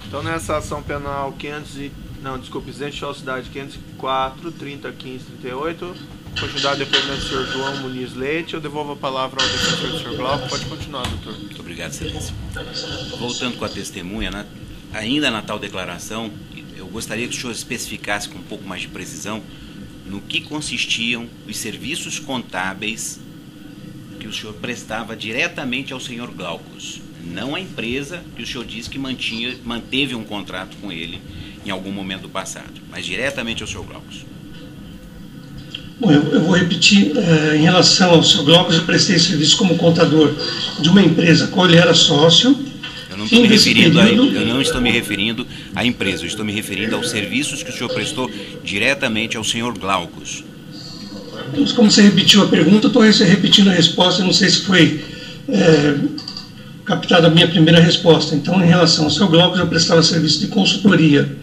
Então, nessa ação penal 200 falsidade 504, 30, 15, 38, continuidade depoimento do senhor João Muniz Leite, eu devolvo a palavra ao defensor do senhor Glauco. Pode continuar, doutor. Muito obrigado, excelência. Voltando com a testemunha, ainda na tal declaração, eu gostaria que o senhor especificasse com um pouco mais de precisão no que consistiam os serviços contábeis que o senhor prestava diretamente ao senhor Glaucus, não a empresa que o senhor disse que manteve um contrato com ele em algum momento do passado, mas diretamente ao senhor Glaucus. Bom, eu vou repetir, em relação ao senhor Glaucus, eu prestei serviço como contador de uma empresa, qual ele era sócio. Eu não estou me referindo à empresa, eu estou me referindo aos serviços que o senhor prestou diretamente ao senhor Glaucus. Como você repetiu a pergunta, eu estou repetindo a resposta, eu não sei se foi captada a minha primeira resposta. Então, em relação ao senhor Glaucus, eu prestava serviço de consultoria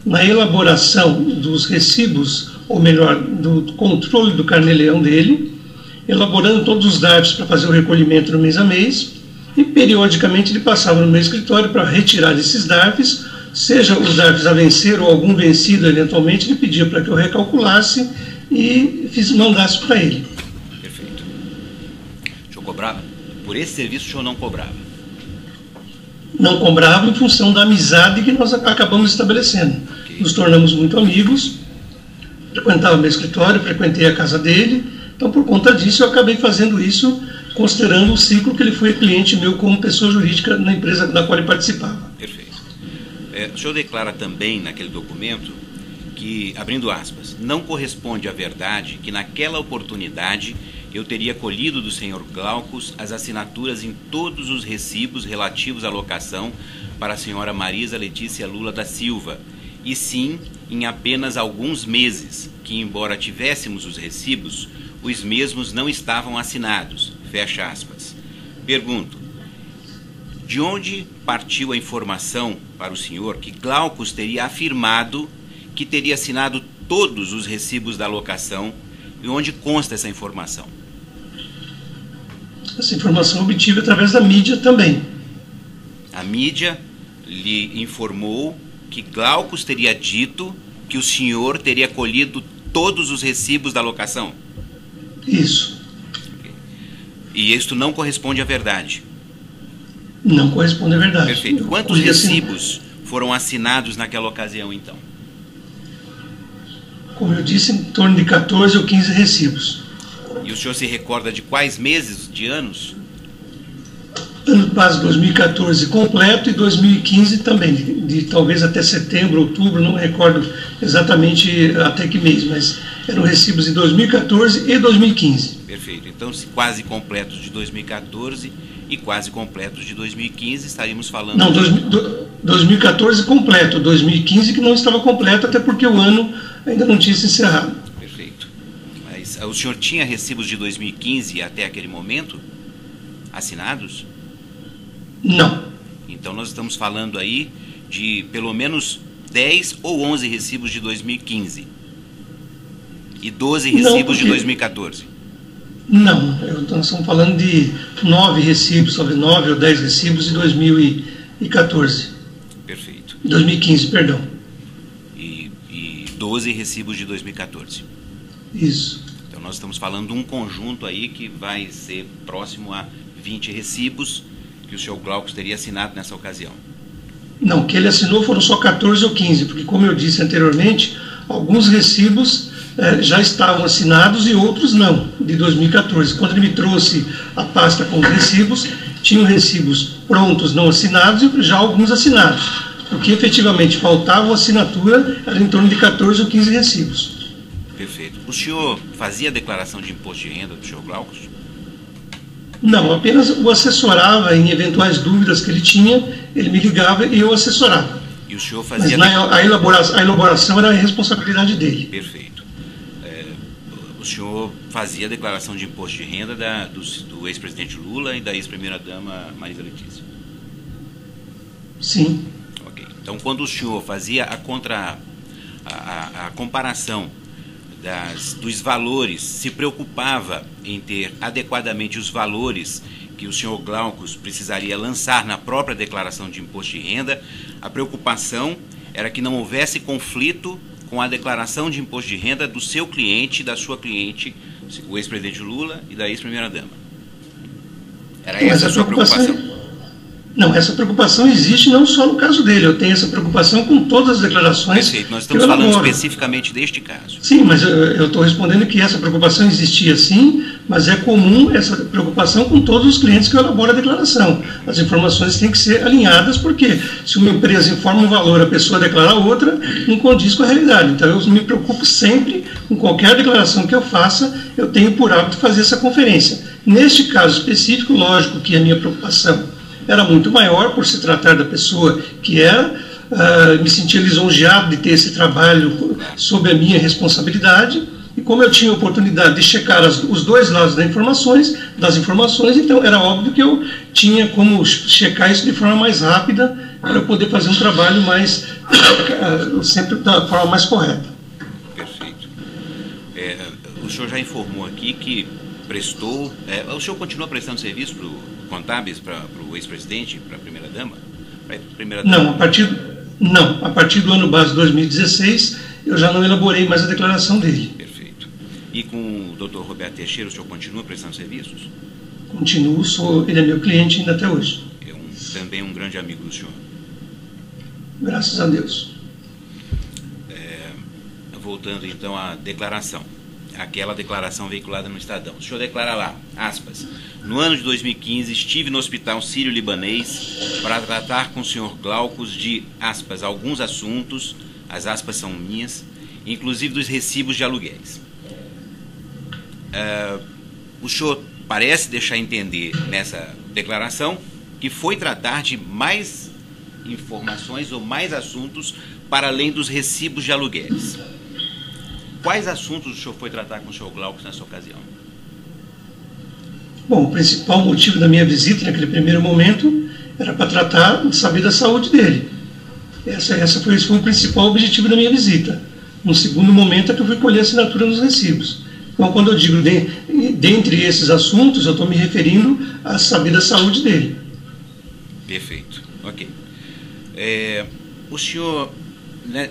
na elaboração dos recibos, ou melhor, do controle do carnê-leão dele, elaborando todos os dados para fazer o recolhimento no mês a mês, e periodicamente ele passava no meu escritório para retirar esses DARFs, seja os DARFs a vencer ou algum vencido eventualmente, ele pedia para que eu recalculasse e mandasse para ele. Perfeito. O senhor cobrava? Por esse serviço o senhor não cobrava? Não cobrava em função da amizade que nós acabamos estabelecendo. Okay. Nos tornamos muito amigos, frequentava meu escritório, frequentei a casa dele, então por conta disso eu acabei fazendo isso, considerando o ciclo que ele foi cliente meu como pessoa jurídica na empresa da qual ele participava. Perfeito. O senhor declara também naquele documento que, abrindo aspas, não corresponde à verdade que naquela oportunidade eu teria colhido do senhor Glaucus as assinaturas em todos os recibos relativos à locação para a senhora Marisa Letícia Lula da Silva, e sim em apenas alguns meses, que embora tivéssemos os recibos, os mesmos não estavam assinados. Fecha aspas. Pergunto, de onde partiu a informação para o senhor que Glaucus teria afirmado que teria assinado todos os recibos da locação, e onde consta essa informação? Essa informação obtive através da mídia também. A mídia lhe informou que Glaucus teria dito que o senhor teria colhido todos os recibos da locação? Isso. E isto não corresponde à verdade? Não corresponde à verdade. Perfeito. Quantos recibos foram assinados naquela ocasião, então? Como eu disse, em torno de 14 ou 15 recibos. E o senhor se recorda de quais meses, de anos? Ano base 2014 completo e 2015 também, de talvez até setembro, outubro, não me recordo exatamente até que mês, mas eram recibos de 2014 e 2015. Perfeito. Então, se quase completos de 2014 e quase completos de 2015, estaríamos falando... Não, 2014 completo, 2015 que não estava completo, até porque o ano ainda não tinha se encerrado. Perfeito. Mas o senhor tinha recibos de 2015 até aquele momento assinados? Não. Então nós estamos falando aí de pelo menos 10 ou 11 recibos de 2015 e 12 recibos de 2014. Não, nós estamos falando de 9 recibos, talvez 9 ou 10 recibos de 2014. Perfeito. 2015, perdão. E 12 recibos de 2014. Isso. Então nós estamos falando de um conjunto aí que vai ser próximo a 20 recibos que o senhor Glaucus teria assinado nessa ocasião. Não, o que ele assinou foram só 14 ou 15, porque como eu disse anteriormente, alguns recibos já estavam assinados e outros não, de 2014. Quando ele me trouxe a pasta com os recibos, tinham recibos prontos, não assinados, e já alguns assinados. O que efetivamente faltava assinatura era em torno de 14 ou 15 recibos. Perfeito. O senhor fazia a declaração de imposto de renda do senhor Glaucus? Não, apenas o assessorava em eventuais dúvidas que ele tinha, ele me ligava e eu assessorava. E o senhor fazia... Mas a elaboração era a responsabilidade dele. Perfeito. O senhor fazia a declaração de imposto de renda do ex-presidente Lula e da ex-primeira-dama Marisa Letícia? Sim. Ok. Então, quando o senhor fazia a comparação dos valores, se preocupava em ter adequadamente os valores que o senhor Glaucus precisaria lançar na própria declaração de imposto de renda, a preocupação era que não houvesse conflito com a declaração de imposto de renda do seu cliente, da sua cliente, o ex-presidente Lula e da ex-primeira-dama. Era essa a sua preocupação? Não, essa preocupação existe não só no caso dele, eu tenho essa preocupação com todas as declarações. Perfeito, nós estamos falando especificamente deste caso. Sim, mas eu estou respondendo que essa preocupação existia sim, mas é comum essa preocupação com todos os clientes que elaboram a declaração. As informações têm que ser alinhadas, porque se uma empresa informa um valor, a pessoa declara outra, não condiz com a realidade. Então eu me preocupo sempre, com qualquer declaração que eu faça, eu tenho por hábito fazer essa conferência. Neste caso específico, lógico que a minha preocupação era muito maior por se tratar da pessoa que era, me sentia lisonjeado de ter esse trabalho sob a minha responsabilidade, e como eu tinha a oportunidade de checar os dois lados das informações, então era óbvio que eu tinha como checar isso de forma mais rápida para eu poder fazer um trabalho mais, sempre da forma mais correta. Perfeito. O senhor já informou aqui que prestou, o senhor continua prestando serviço para o contábeis, para o ex-presidente, para a primeira-dama? Não, a partir do ano base 2016, eu já não elaborei mais a declaração dele. Perfeito. E com o Dr. Roberto Teixeira, o senhor continua prestando serviços? Continuo, ele é meu cliente ainda até hoje. É também um grande amigo do senhor. Graças a Deus. Voltando então à declaração. Aquela declaração veiculada no Estadão. O senhor declara lá, aspas, no ano de 2015 estive no hospital sírio-libanês para tratar com o senhor Glaucus de, aspas, alguns assuntos, as aspas são minhas, inclusive dos recibos de aluguéis. O senhor parece deixar entender nessa declaração que foi tratar de mais informações ou mais assuntos para além dos recibos de aluguéis. Quais assuntos o senhor foi tratar com o senhor Glaucus nessa ocasião? Bom, o principal motivo da minha visita naquele primeiro momento era para tratar de saber da saúde dele. Esse foi o principal objetivo da minha visita. No segundo momento é que eu fui colher a assinatura nos recibos. Então, quando eu digo dentre esses assuntos, eu estou me referindo a saber da saúde dele. Perfeito. Ok. O senhor,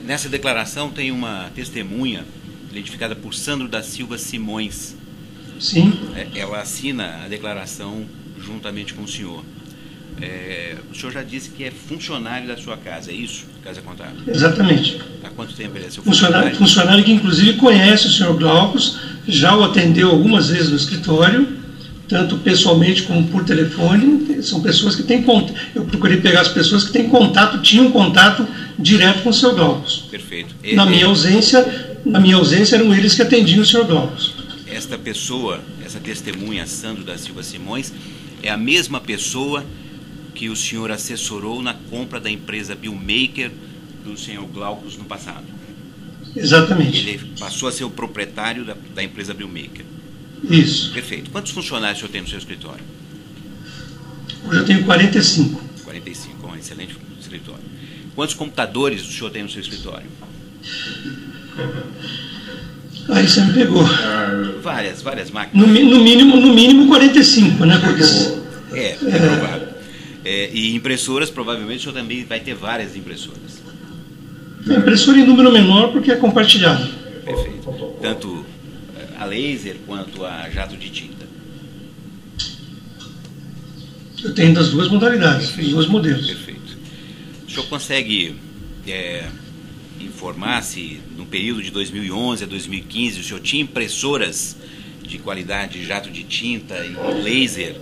nessa declaração, tem uma testemunha identificada por Sandro da Silva Simões. Sim. Ela assina a declaração juntamente com o senhor. O senhor já disse que é funcionário da sua casa, é isso? Casa contábil? Exatamente. Há quanto tempo ele é seu funcionário? Funcionário que inclusive conhece o senhor Glaucus, já o atendeu algumas vezes no escritório, tanto pessoalmente como por telefone. São pessoas que têm contato. Eu procurei pegar as pessoas que têm contato, tinham contato direto com o senhor Glaucus. Perfeito. Na minha ausência eram eles que atendiam o senhor Glaucus. Esta pessoa, essa testemunha, Sandro da Silva Simões, é a mesma pessoa que o senhor assessorou na compra da empresa Billmaker do senhor Glaucus no passado. Exatamente. Ele passou a ser o proprietário da empresa Billmaker. Isso. Perfeito. Quantos funcionários o senhor tem no seu escritório? Hoje eu tenho 45. 45, um excelente escritório. Quantos computadores o senhor tem no seu escritório? Aí você me pegou. Várias máquinas. No mínimo 45, né? Porque... É provável. E impressoras, provavelmente o senhor também vai ter várias impressoras. A impressora em número menor porque é compartilhado. Perfeito. Tanto a laser quanto a jato de tinta. Eu tenho das duas modalidades, dos dois modelos. Perfeito. O senhor consegue informar se no período de 2011 a 2015 o senhor tinha impressoras de qualidade jato de tinta e laser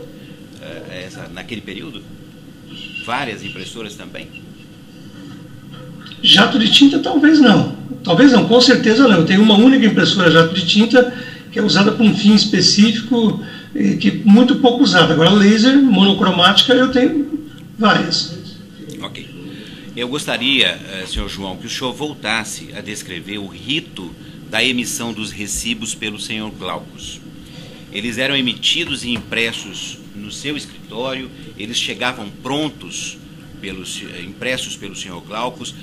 naquele período? Várias impressoras também? Jato de tinta talvez não, com certeza não. Eu tenho uma única impressora jato de tinta que é usada para um fim específico, que é muito pouco usada. Agora laser, monocromática, eu tenho várias. Ok. Eu gostaria, senhor João, que o senhor voltasse a descrever o rito da emissão dos recibos pelo senhor Glaucus. Eles eram emitidos e impressos no seu escritório, eles chegavam prontos, impressos pelo senhor Glaucus.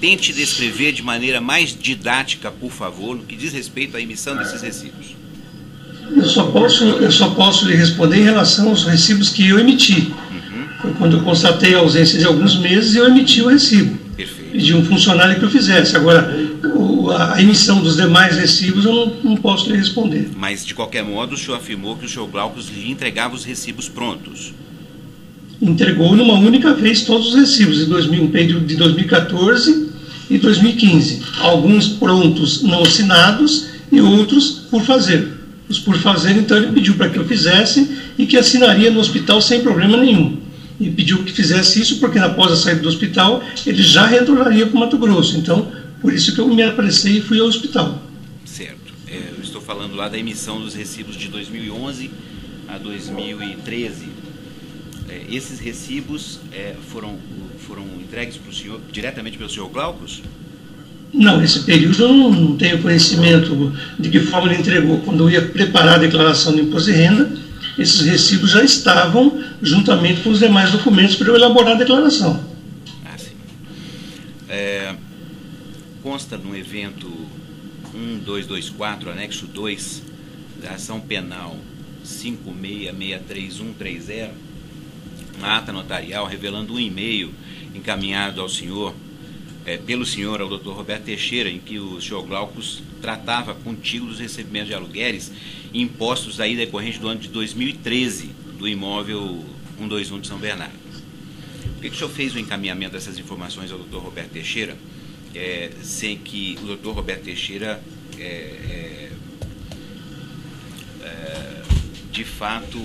Tente descrever de maneira mais didática, por favor, no que diz respeito à emissão desses recibos. Eu só posso lhe responder em relação aos recibos que eu emiti. Foi quando eu constatei a ausência de alguns meses e eu emiti o recibo. Perfeito. Pedi um funcionário que eu fizesse. Agora, a emissão dos demais recibos eu não posso lhe responder. Mas, de qualquer modo, o senhor afirmou que o senhor Glaucus lhe entregava os recibos prontos. Entregou numa única vez todos os recibos, um período de 2014 e 2015. Alguns prontos não assinados e outros por fazer. Os por fazer, então, ele pediu para que eu fizesse e que assinaria no hospital sem problema nenhum. E pediu que fizesse isso porque, após a saída do hospital, ele já retornaria para o Mato Grosso. Então, por isso que eu me apressei e fui ao hospital. Certo. Eu estou falando lá da emissão dos recibos de 2011 a 2013. Esses recibos foram entregues para o senhor, diretamente pelo senhor Glaucus? Não, esse período eu não tenho conhecimento de que forma ele entregou. Quando eu ia preparar a declaração de imposto de renda, esses recibos já estavam juntamente com os demais documentos para eu elaborar a declaração. Ah, sim. Consta no evento 1224, anexo 2, da ação penal 5663130, uma ata notarial revelando um e-mail encaminhado ao senhor, pelo senhor ao Dr. Roberto Teixeira, em que o senhor Glaucus tratava contigo dos recebimentos de aluguéis e impostos aí decorrente do ano de 2013 do imóvel 121 de São Bernardo. Por que o senhor fez o encaminhamento dessas informações ao Dr. Roberto Teixeira, sem que o Dr. Roberto Teixeira de fato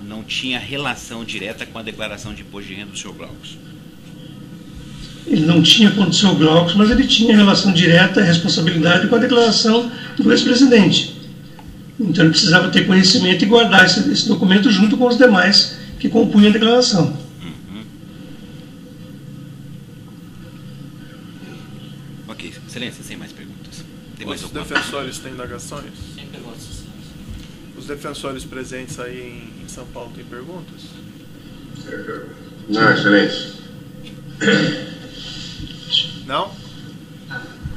não tinha relação direta com a declaração de imposto de renda do senhor Glaucus? Ele não tinha com o senhor Glaucus, mas ele tinha relação direta e responsabilidade com a declaração do ex-presidente. Então ele precisava ter conhecimento e guardar esse documento junto com os demais que compunham a declaração. Ok, excelência, sem mais perguntas. Tem mais Os defensores têm indagações? Sem perguntas. Os defensores presentes aí em São Paulo têm perguntas? Não, excelência. Não?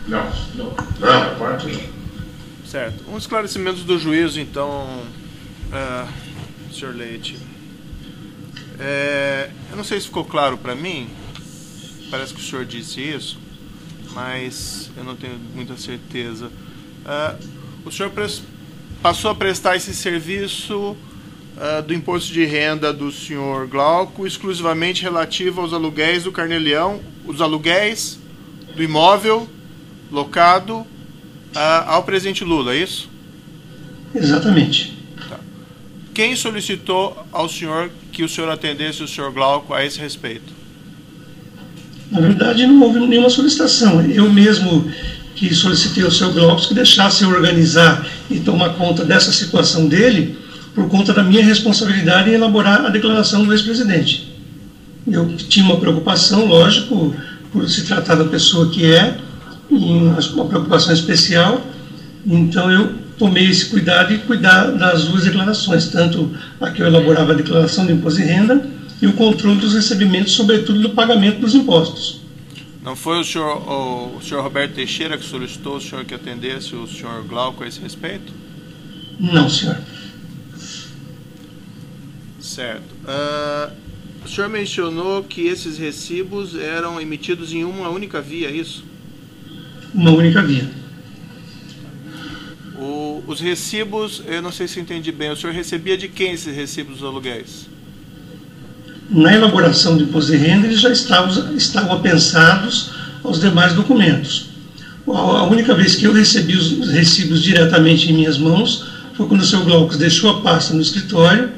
Não, parte não. Certo. Um esclarecimento do juízo, então, senhor Leite. Eu não sei se ficou claro para mim, parece que o senhor disse isso, mas eu não tenho muita certeza. O senhor passou a prestar esse serviço do imposto de renda do senhor Glauco exclusivamente relativo aos aluguéis do Carnê-Leão, os aluguéis do imóvel locado ao presidente Lula, é isso? Exatamente. Tá. Quem solicitou ao senhor que o senhor atendesse o senhor Glauco a esse respeito? Na verdade, não houve nenhuma solicitação. Eu mesmo que solicitei ao senhor Glauco que deixasse eu organizar e tomar conta dessa situação dele, por conta da minha responsabilidade em elaborar a declaração do ex-presidente. Eu tinha uma preocupação, lógico, por se tratar da pessoa que uma preocupação especial, então eu tomei esse cuidado e cuidar das duas declarações, tanto a que eu elaborava a declaração de imposto de renda e o controle dos recebimentos, sobretudo do pagamento dos impostos. Não foi o senhor Roberto Teixeira que solicitou o senhor que atendesse o senhor Glauco a esse respeito? Não, senhor. Certo. O senhor mencionou que esses recibos eram emitidos em uma única via, é isso? Uma única via. Os recibos, eu não sei se entendi bem, o senhor recebia de quem esses recibos dos aluguéis? Na elaboração do imposto de renda, eles já estavam apensados aos demais documentos. A única vez que eu recebi os recibos diretamente em minhas mãos foi quando o senhor Glaucus deixou a pasta no escritório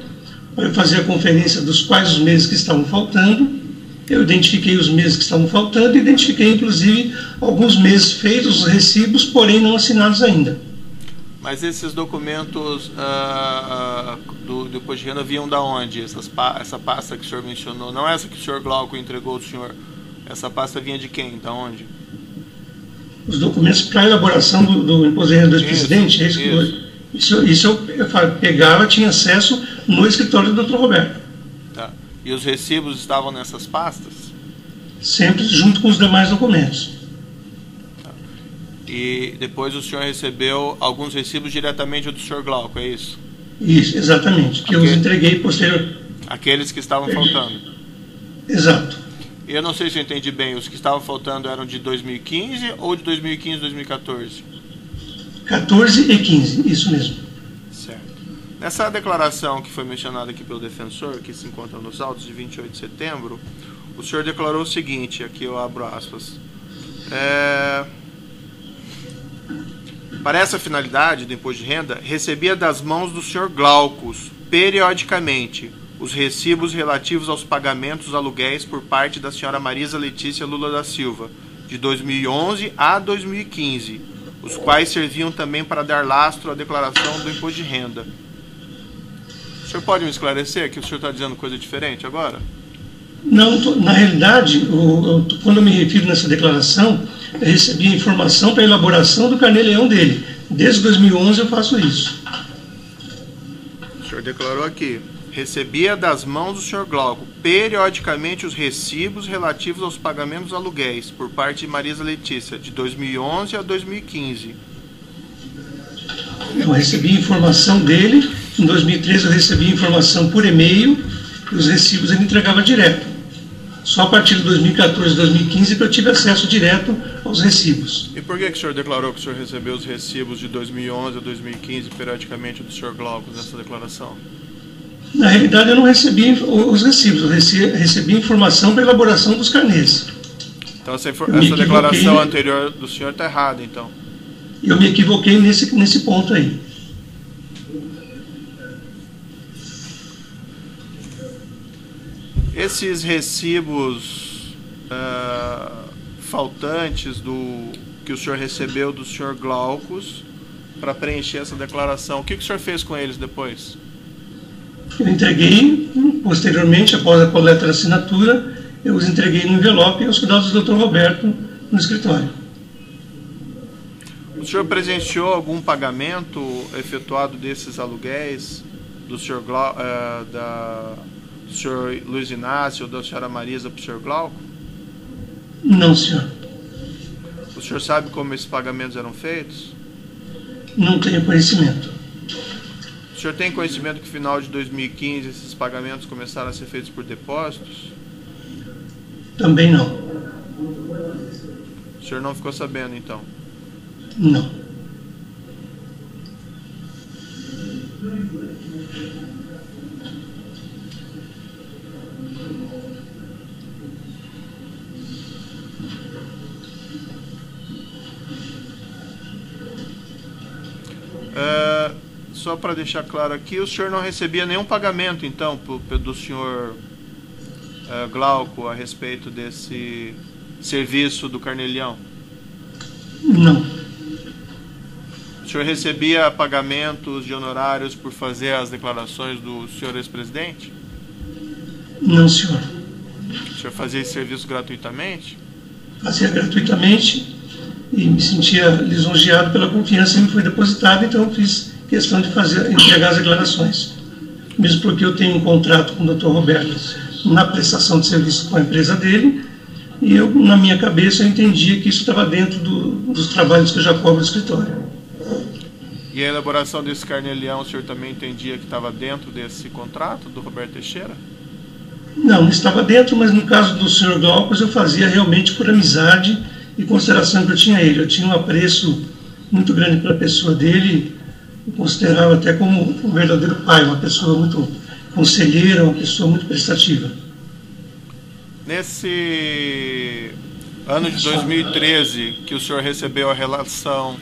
para eu fazer a conferência dos quais os meses que estavam faltando. Eu identifiquei os meses que estavam faltando e identifiquei, inclusive, alguns meses feitos, os recibos, porém não assinados ainda. Mas esses documentos do imposto de renda vinham da onde? Essa pasta que o senhor mencionou, não essa que o senhor Glauco entregou ao senhor. Essa pasta vinha de quem? Da onde? Os documentos para a elaboração do imposto de renda do ex-presidente, isso eu pegava, tinha acesso no escritório do Dr. Roberto. Tá. E os recibos estavam nessas pastas? Sempre junto com os demais documentos. E depois o senhor recebeu alguns recibos diretamente do senhor Glauco, é isso? Isso, exatamente. Que eu os entreguei posterior. Aqueles que estavam faltando. Exato. Eu não sei se eu entendi bem. Os que estavam faltando eram de 2015 ou de 2015 e 2014? 14 e 15, isso mesmo. Certo. Nessa declaração que foi mencionada aqui pelo defensor, que se encontra nos autos de 28 de setembro, o senhor declarou o seguinte, aqui eu abro aspas. Para essa finalidade do imposto de renda, recebia das mãos do senhor Glaucus, periodicamente, os recibos relativos aos pagamentos aluguéis por parte da senhora Marisa Letícia Lula da Silva, de 2011 a 2015, os quais serviam também para dar lastro à declaração do imposto de renda. O senhor pode me esclarecer que o senhor está dizendo coisa diferente agora? Não, na realidade, quando eu me refiro nessa declaração, eu recebi informação para a elaboração do carnê-leão dele. Desde 2011 eu faço isso. O senhor declarou aqui: recebia das mãos do senhor Glauco periodicamente os recibos relativos aos pagamentos aluguéis por parte de Marisa Letícia, de 2011 a 2015. Eu recebi informação dele. Em 2013 eu recebi informação por e-mail e os recibos ele entregava direto. Só a partir de 2014 e 2015 que eu tive acesso direto aos recibos. E por que o senhor declarou que o senhor recebeu os recibos de 2011 a 2015 periodicamente do senhor Glauco nessa declaração? Na realidade eu não recebi os recibos, eu recebi informação para a elaboração dos carnês. Então essa declaração anterior do senhor está errada, então? Eu me equivoquei nesse ponto aí. Esses recibos faltantes que o senhor recebeu do senhor Glaucus para preencher essa declaração, o que o senhor fez com eles depois? Eu entreguei, posteriormente, após a coleta da assinatura, eu os entreguei no envelope aos cuidados do Dr. Roberto no escritório. O senhor presenciou algum pagamento efetuado desses aluguéis do senhor do senhor Luiz Inácio ou da senhora Marisa para o senhor Glauco? Não, senhor. O senhor sabe como esses pagamentos eram feitos? Não tenho conhecimento. O senhor tem conhecimento que no final de 2015 esses pagamentos começaram a ser feitos por depósitos? Também não. O senhor não ficou sabendo, então? Não. Só para deixar claro aqui, o senhor não recebia nenhum pagamento, então, do senhor Glauco a respeito desse serviço do carnê-leão? Não. O senhor recebia pagamentos de honorários por fazer as declarações do senhor ex-presidente? Não, senhor. O senhor fazia esse serviço gratuitamente? Fazia gratuitamente e me sentia lisonjeado pela confiança que me foi depositada, então eu fiz questão de entregar as declarações. Mesmo porque eu tenho um contrato com o Dr. Roberto na prestação de serviço com a empresa dele, e eu, na minha cabeça, eu entendia que isso estava dentro dos trabalhos que eu já cobro no escritório. E a elaboração desse carnê-leão, o senhor também entendia que estava dentro desse contrato do Roberto Teixeira? Não estava dentro, mas no caso do Sr. Glaucus eu fazia realmente por amizade e consideração que eu tinha a ele. Eu tinha um apreço muito grande pela pessoa dele, eu considerava até como um verdadeiro pai, uma pessoa muito conselheira, uma pessoa muito prestativa. Nesse ano de 2013, que o senhor recebeu a relação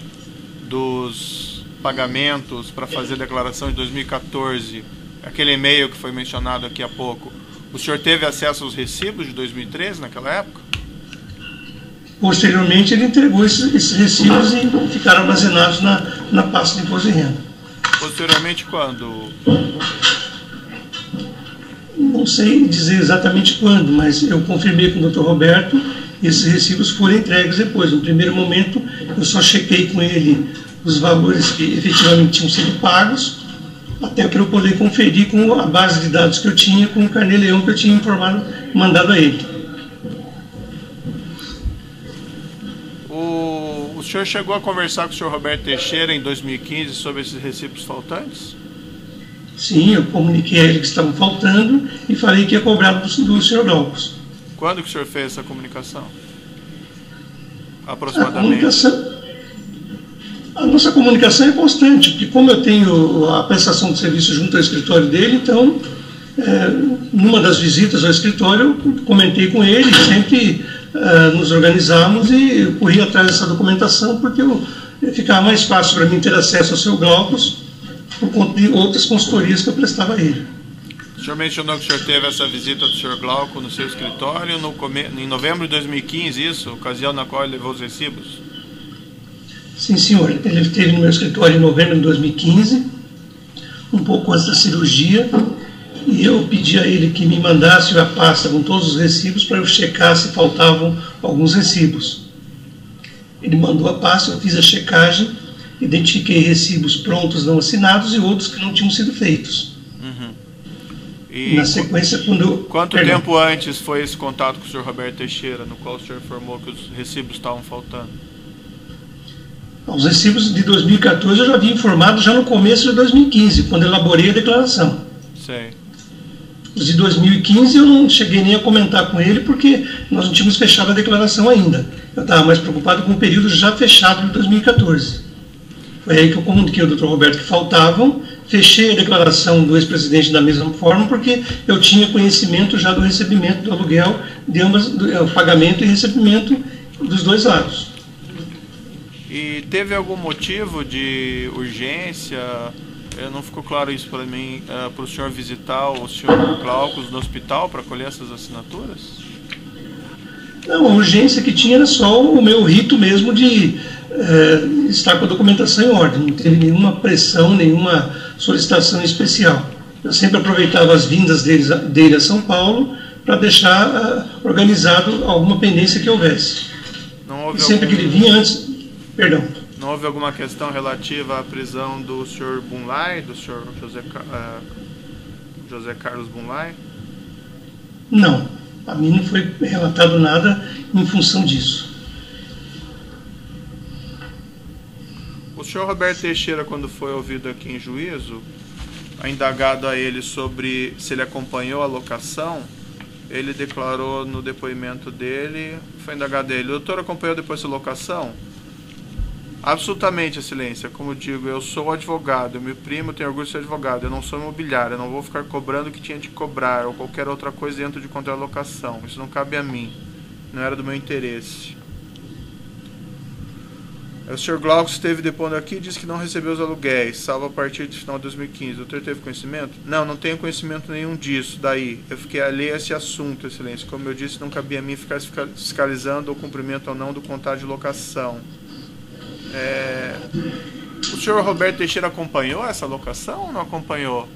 dos pagamentos para fazer a declaração de 2014, aquele e-mail que foi mencionado aqui há pouco, o senhor teve acesso aos recibos de 2013 naquela época? Posteriormente ele entregou esses recibos e ficaram armazenados na pasta de imposto de renda. Posteriormente quando? Não sei dizer exatamente quando, mas eu confirmei com o Dr. Roberto e esses recibos foram entregues depois. No primeiro momento eu só chequei com ele os valores que efetivamente tinham sido pagos, até para eu poder conferir com a base de dados que eu tinha, com o carnê-leão que eu tinha mandado a ele. O senhor chegou a conversar com o senhor Roberto Teixeira em 2015 sobre esses recibos faltantes? Sim, eu comuniquei a ele que estavam faltando e falei que ia cobrar do senhor Glaucus. Quando que o senhor fez essa comunicação? A Aproximadamente. A nossa comunicação é constante, porque como eu tenho a prestação de serviço junto ao escritório dele, então, numa das visitas ao escritório, eu comentei com ele, sempre nos organizamos e eu corri atrás dessa documentação, porque ficava mais fácil para mim ter acesso ao seu Glaucus, por conta de outras consultorias que eu prestava a ele. O senhor mencionou que o senhor teve essa visita do senhor Glauco no seu escritório em novembro de 2015, isso? Ocasião na qual ele levou os recibos? Sim, senhor. Ele esteve no meu escritório em novembro de 2015, um pouco antes da cirurgia, e eu pedi a ele que me mandasse a pasta com todos os recibos para eu checar se faltavam alguns recibos. Ele mandou a pasta, eu fiz a checagem, identifiquei recibos prontos não assinados e outros que não tinham sido feitos. E na sequência, quanto tempo antes foi esse contato com o senhor Roberto Teixeira, no qual o senhor informou que os recibos estavam faltando? Os recibos de 2014 eu já havia informado já no começo de 2015, quando elaborei a declaração. Sei. Os de 2015 eu não cheguei nem a comentar com ele, porque nós não tínhamos fechado a declaração ainda. Eu estava mais preocupado com o período já fechado de 2014. Foi aí que eu comuniquei ao Dr. Roberto que faltavam, fechei a declaração do ex-presidente da mesma forma, porque eu tinha conhecimento já do recebimento do aluguel, de ambas, do pagamento e recebimento dos dois lados. E teve algum motivo de urgência? Não ficou claro isso para mim, para o senhor visitar o senhor Glaucus no hospital para colher essas assinaturas? Não, a urgência que tinha era só o meu rito mesmo de estar com a documentação em ordem. Não teve nenhuma pressão, nenhuma solicitação especial. Eu sempre aproveitava as vindas dele a São Paulo para deixar organizado alguma pendência que houvesse. Não houve e sempre que ele vinha antes... Perdão. Não houve alguma questão relativa à prisão do Sr. Bunlai, do Sr. José Carlos Bunlai? Não. A mim não foi relatado nada em função disso. O senhor Roberto Teixeira, quando foi ouvido aqui em juízo, indagado a ele sobre se ele acompanhou a locação, ele declarou no depoimento dele, foi indagado a ele: o doutor acompanhou depois essa locação? Absolutamente, excelência. Como eu digo, eu sou advogado, eu me primo, tenho orgulho de ser advogado, eu não sou imobiliário, eu não vou ficar cobrando o que tinha de cobrar ou qualquer outra coisa dentro de contrato de locação. Isso não cabe a mim, não era do meu interesse. O Sr. Glaucus esteve depondo aqui e disse que não recebeu os aluguéis, salvo a partir do final de 2015. O doutor teve conhecimento? Não, não tenho conhecimento nenhum disso. Daí, eu fiquei alheio a esse assunto, excelência. Como eu disse, não cabia a mim ficar fiscalizando o cumprimento ou não do contrato de locação. O senhor Roberto Teixeira acompanhou essa locação ou não acompanhou?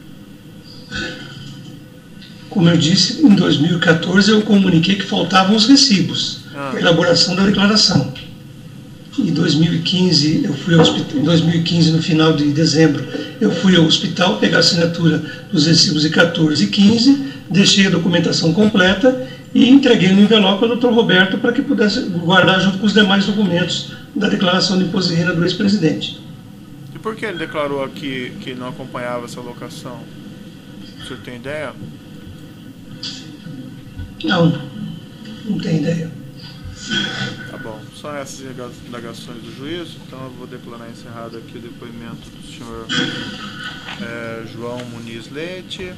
Como eu disse, em 2014 eu comuniquei que faltavam os recibos, a elaboração da declaração. Em 2015, em 2015, no final de dezembro, eu fui ao hospital pegar a assinatura dos recibos de 14 e 15, deixei a documentação completa e entreguei no envelope ao Dr. Roberto para que pudesse guardar junto com os demais documentos da declaração de imposto de renda do ex-presidente. E por que ele declarou aqui que não acompanhava essa locação? O senhor tem ideia? Não tenho ideia. Tá bom, são essas indagações do juízo, então eu vou declarar encerrado aqui o depoimento do senhor João Muniz Leite.